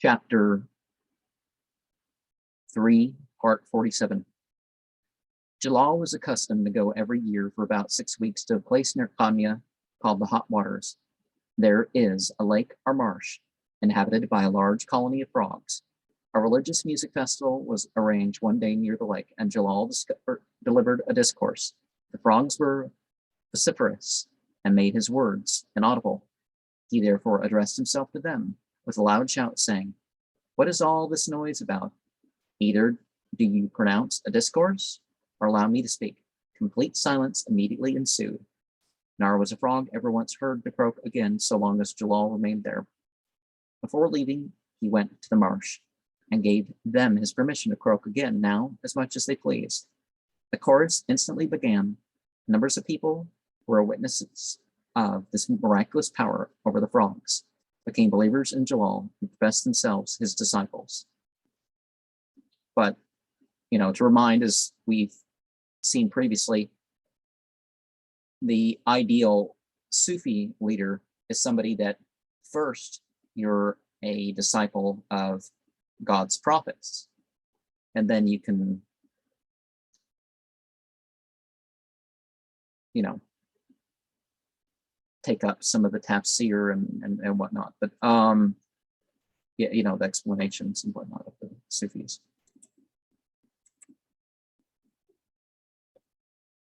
Chapter 3, Part 47. Jalal was accustomed to go every year for about 6 weeks to a place near Konya called the Hot Waters. There is a lake or marsh inhabited by a large colony of frogs. A religious music festival was arranged one day near the lake, and Jalal delivered a discourse. The frogs were vociferous and made his words inaudible. He therefore addressed himself to them with a loud shout, saying, "What is all this noise about? Either do you pronounce a discourse or allow me to speak." Complete silence immediately ensued. Nor was a frog ever once heard to croak again so long as Jalal remained there. Before leaving, he went to the marsh and gave them his permission to croak again, now as much as they pleased. The chorus instantly began. Numbers of people were witnesses of this miraculous power over the frogs, became believers in Jalal, and professed themselves his disciples. But, to remind, as we've seen previously, the ideal Sufi leader is somebody that first you're a disciple of God's prophets, and then you can, take up some of the tafsir and whatnot. But the explanations and whatnot of the Sufis.